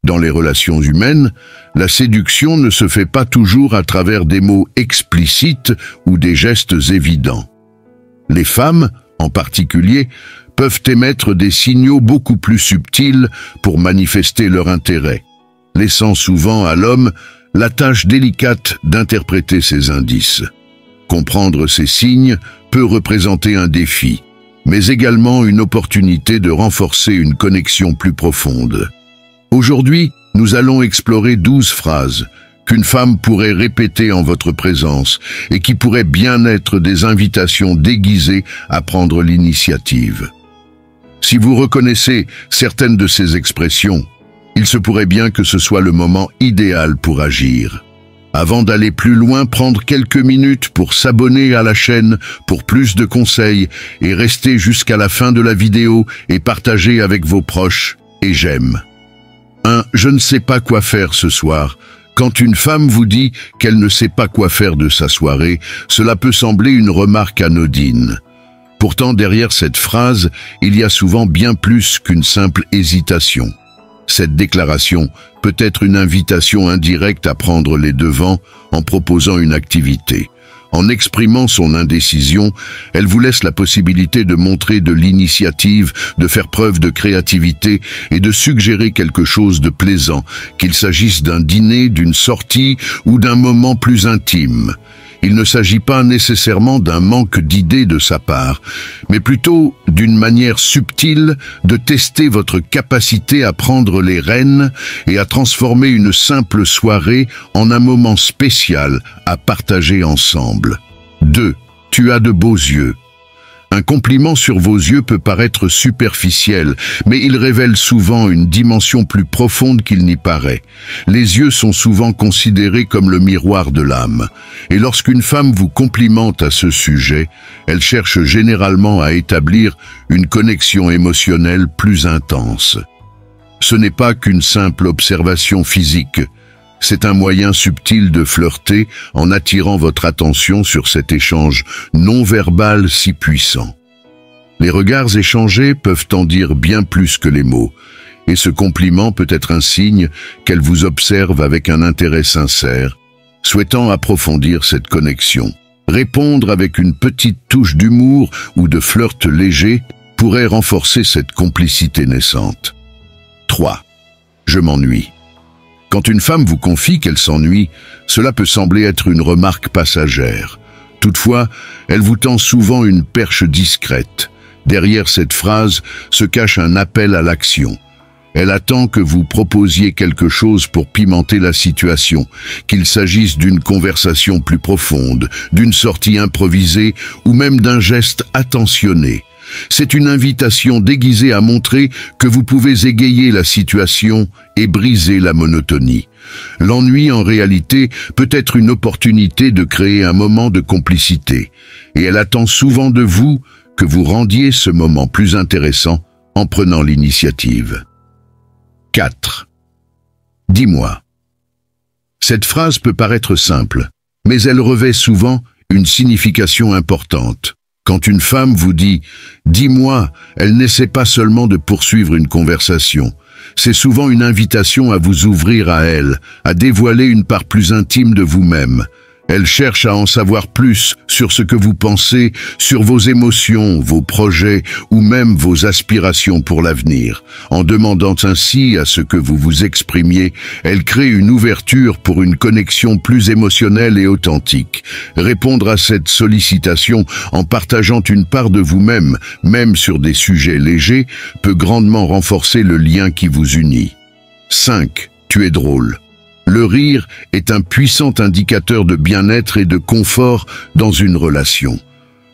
Dans les relations humaines, la séduction ne se fait pas toujours à travers des mots explicites ou des gestes évidents. Les femmes, en particulier, peuvent émettre des signaux beaucoup plus subtils pour manifester leur intérêt, laissant souvent à l'homme la tâche délicate d'interpréter ces indices. Comprendre ces signes peut représenter un défi, mais également une opportunité de renforcer une connexion plus profonde. Aujourd'hui, nous allons explorer 12 phrases qu'une femme pourrait répéter en votre présence et qui pourraient bien être des invitations déguisées à prendre l'initiative. Si vous reconnaissez certaines de ces expressions, il se pourrait bien que ce soit le moment idéal pour agir. Avant d'aller plus loin, prendre quelques minutes pour s'abonner à la chaîne pour plus de conseils et rester jusqu'à la fin de la vidéo et partager avec vos proches et j'aime. 1. Je ne sais pas quoi faire ce soir. Quand une femme vous dit qu'elle ne sait pas quoi faire de sa soirée, cela peut sembler une remarque anodine. Pourtant, derrière cette phrase, il y a souvent bien plus qu'une simple hésitation. Cette déclaration peut être une invitation indirecte à prendre les devants en proposant une activité. En exprimant son indécision, elle vous laisse la possibilité de montrer de l'initiative, de faire preuve de créativité et de suggérer quelque chose de plaisant, qu'il s'agisse d'un dîner, d'une sortie ou d'un moment plus intime. Il ne s'agit pas nécessairement d'un manque d'idées de sa part, mais plutôt d'une manière subtile de tester votre capacité à prendre les rênes et à transformer une simple soirée en un moment spécial à partager ensemble. 2. Tu as de beaux yeux. Un compliment sur vos yeux peut paraître superficiel, mais il révèle souvent une dimension plus profonde qu'il n'y paraît. Les yeux sont souvent considérés comme le miroir de l'âme. Et lorsqu'une femme vous complimente à ce sujet, elle cherche généralement à établir une connexion émotionnelle plus intense. Ce n'est pas qu'une simple observation physique. C'est un moyen subtil de flirter en attirant votre attention sur cet échange non-verbal si puissant. Les regards échangés peuvent en dire bien plus que les mots, et ce compliment peut être un signe qu'elle vous observe avec un intérêt sincère, souhaitant approfondir cette connexion. Répondre avec une petite touche d'humour ou de flirt léger pourrait renforcer cette complicité naissante. 3. Je m'ennuie. Quand une femme vous confie qu'elle s'ennuie, cela peut sembler être une remarque passagère. Toutefois, elle vous tend souvent une perche discrète. Derrière cette phrase se cache un appel à l'action. Elle attend que vous proposiez quelque chose pour pimenter la situation, qu'il s'agisse d'une conversation plus profonde, d'une sortie improvisée ou même d'un geste attentionné. C'est une invitation déguisée à montrer que vous pouvez égayer la situation et briser la monotonie. L'ennui, en réalité, peut être une opportunité de créer un moment de complicité, et elle attend souvent de vous que vous rendiez ce moment plus intéressant en prenant l'initiative. 4. Dis-moi. Cette phrase peut paraître simple, mais elle revêt souvent une signification importante. Quand une femme vous dit « dis-moi », elle n'essaie pas seulement de poursuivre une conversation. C'est souvent une invitation à vous ouvrir à elle, à dévoiler une part plus intime de vous-même. Elle cherche à en savoir plus sur ce que vous pensez, sur vos émotions, vos projets ou même vos aspirations pour l'avenir. En demandant ainsi à ce que vous vous exprimiez, elle crée une ouverture pour une connexion plus émotionnelle et authentique. Répondre à cette sollicitation en partageant une part de vous-même, même sur des sujets légers, peut grandement renforcer le lien qui vous unit. 5. Tu es drôle. Le rire est un puissant indicateur de bien-être et de confort dans une relation.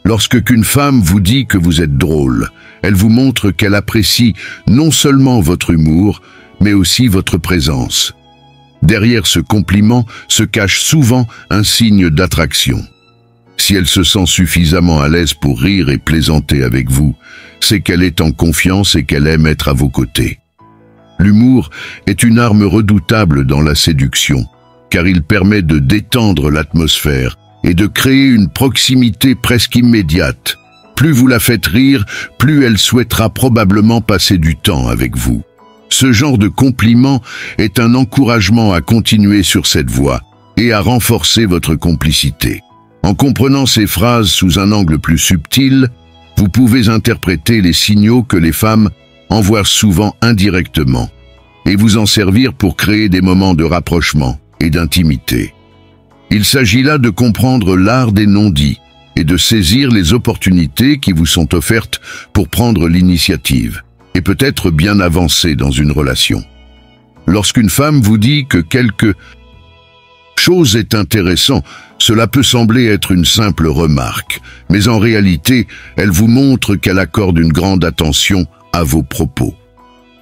Lorsque qu'une femme vous dit que vous êtes drôle, elle vous montre qu'elle apprécie non seulement votre humour, mais aussi votre présence. Derrière ce compliment se cache souvent un signe d'attraction. Si elle se sent suffisamment à l'aise pour rire et plaisanter avec vous, c'est qu'elle est en confiance et qu'elle aime être à vos côtés. L'humour est une arme redoutable dans la séduction, car il permet de détendre l'atmosphère et de créer une proximité presque immédiate. Plus vous la faites rire, plus elle souhaitera probablement passer du temps avec vous. Ce genre de compliment est un encouragement à continuer sur cette voie et à renforcer votre complicité. En comprenant ces phrases sous un angle plus subtil, vous pouvez interpréter les signaux que les femmes envoient souvent indirectement et vous en servir pour créer des moments de rapprochement et d'intimité. Il s'agit là de comprendre l'art des non-dits et de saisir les opportunités qui vous sont offertes pour prendre l'initiative et peut-être bien avancer dans une relation. Lorsqu'une femme vous dit que quelque chose est intéressant, cela peut sembler être une simple remarque, mais en réalité, elle vous montre qu'elle accorde une grande attention à vos propos.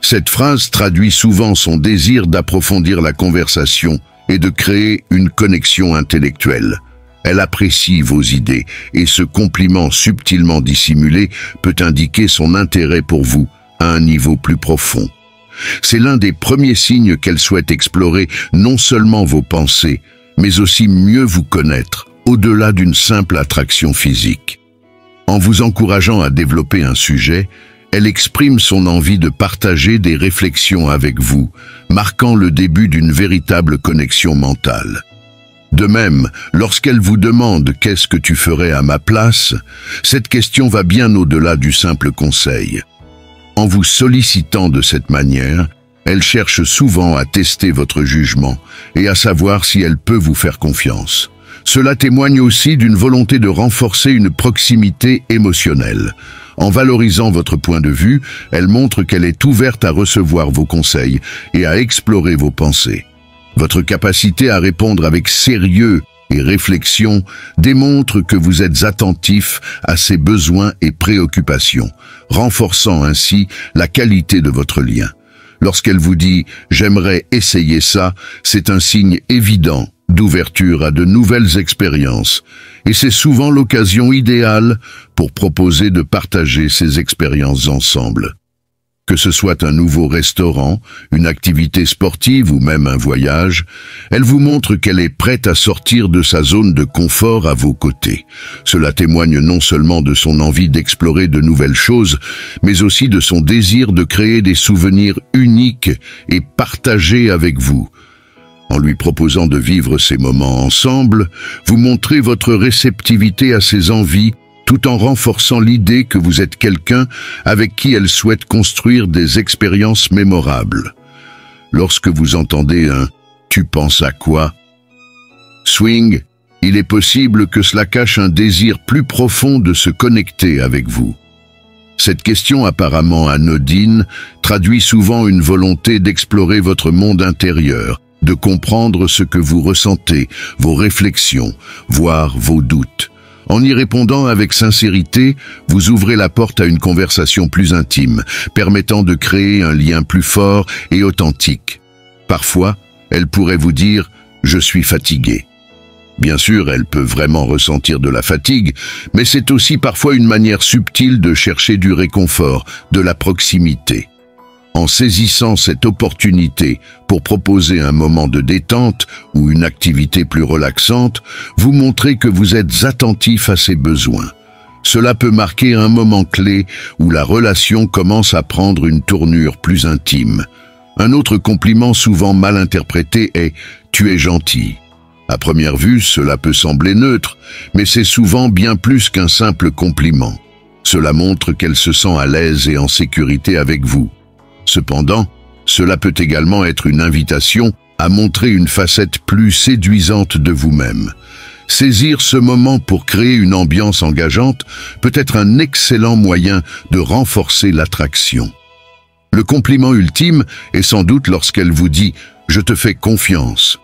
Cette phrase traduit souvent son désir d'approfondir la conversation et de créer une connexion intellectuelle. Elle apprécie vos idées et ce compliment subtilement dissimulé peut indiquer son intérêt pour vous à un niveau plus profond. C'est l'un des premiers signes qu'elle souhaite explorer non seulement vos pensées, mais aussi mieux vous connaître, au-delà d'une simple attraction physique. En vous encourageant à développer un sujet, elle exprime son envie de partager des réflexions avec vous, marquant le début d'une véritable connexion mentale. De même, lorsqu'elle vous demande « Qu'est-ce que tu ferais à ma place ?», cette question va bien au-delà du simple conseil. En vous sollicitant de cette manière, elle cherche souvent à tester votre jugement et à savoir si elle peut vous faire confiance. Cela témoigne aussi d'une volonté de renforcer une proximité émotionnelle. En valorisant votre point de vue, elle montre qu'elle est ouverte à recevoir vos conseils et à explorer vos pensées. Votre capacité à répondre avec sérieux et réflexion démontre que vous êtes attentif à ses besoins et préoccupations, renforçant ainsi la qualité de votre lien. Lorsqu'elle vous dit « j'aimerais essayer ça », c'est un signe évident d'ouverture à de nouvelles expériences, et c'est souvent l'occasion idéale pour proposer de partager ces expériences ensemble. Que ce soit un nouveau restaurant, une activité sportive ou même un voyage, elle vous montre qu'elle est prête à sortir de sa zone de confort à vos côtés. Cela témoigne non seulement de son envie d'explorer de nouvelles choses, mais aussi de son désir de créer des souvenirs uniques et partagés avec vous. En lui proposant de vivre ces moments ensemble, vous montrez votre réceptivité à ses envies, tout en renforçant l'idée que vous êtes quelqu'un avec qui elle souhaite construire des expériences mémorables. Lorsque vous entendez un « tu penses à quoi ?» swing, il est possible que cela cache un désir plus profond de se connecter avec vous. Cette question apparemment anodine traduit souvent une volonté d'explorer votre monde intérieur, de comprendre ce que vous ressentez, vos réflexions, voire vos doutes. En y répondant avec sincérité, vous ouvrez la porte à une conversation plus intime, permettant de créer un lien plus fort et authentique. Parfois, elle pourrait vous dire « je suis fatigué ». Bien sûr, elle peut vraiment ressentir de la fatigue, mais c'est aussi parfois une manière subtile de chercher du réconfort, de la proximité. En saisissant cette opportunité pour proposer un moment de détente ou une activité plus relaxante, vous montrez que vous êtes attentif à ses besoins. Cela peut marquer un moment clé où la relation commence à prendre une tournure plus intime. Un autre compliment souvent mal interprété est « tu es gentil ». À première vue, cela peut sembler neutre, mais c'est souvent bien plus qu'un simple compliment. Cela montre qu'elle se sent à l'aise et en sécurité avec vous. Cependant, cela peut également être une invitation à montrer une facette plus séduisante de vous-même. Saisir ce moment pour créer une ambiance engageante peut être un excellent moyen de renforcer l'attraction. Le compliment ultime est sans doute lorsqu'elle vous dit « je te fais confiance ».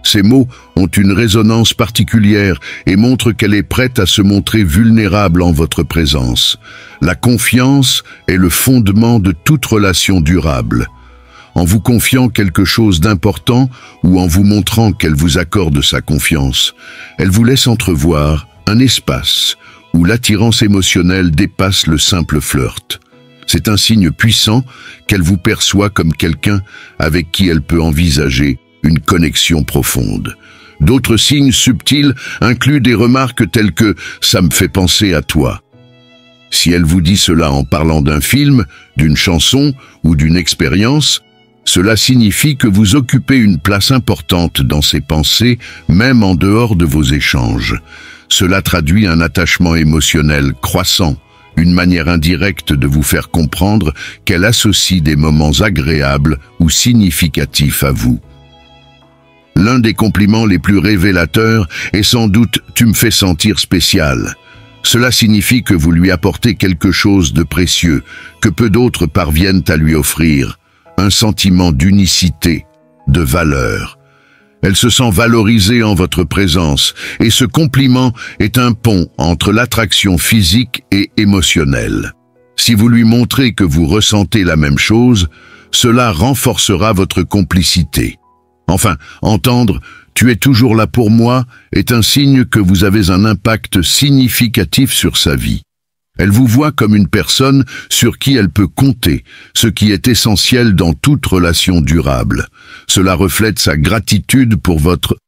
Ces mots ont une résonance particulière et montrent qu'elle est prête à se montrer vulnérable en votre présence. La confiance est le fondement de toute relation durable. En vous confiant quelque chose d'important ou en vous montrant qu'elle vous accorde sa confiance, elle vous laisse entrevoir un espace où l'attirance émotionnelle dépasse le simple flirt. C'est un signe puissant qu'elle vous perçoit comme quelqu'un avec qui elle peut envisager une connexion profonde. D'autres signes subtils incluent des remarques telles que « ça me fait penser à toi ». Si elle vous dit cela en parlant d'un film, d'une chanson ou d'une expérience, Cela signifie que vous occupez une place importante dans ses pensées, même en dehors de vos échanges. Cela traduit un attachement émotionnel croissant, une manière indirecte de vous faire comprendre qu'elle associe des moments agréables ou significatifs à vous. L'un des compliments les plus révélateurs est sans doute « tu me fais sentir spécial ». Cela signifie que vous lui apportez quelque chose de précieux, que peu d'autres parviennent à lui offrir, un sentiment d'unicité, de valeur. Elle se sent valorisée en votre présence, et ce compliment est un pont entre l'attraction physique et émotionnelle. Si vous lui montrez que vous ressentez la même chose, cela renforcera votre complicité. Enfin, entendre « tu es toujours là pour moi » est un signe que vous avez un impact significatif sur sa vie. Elle vous voit comme une personne sur qui elle peut compter, ce qui est essentiel dans toute relation durable. Cela reflète sa gratitude pour votre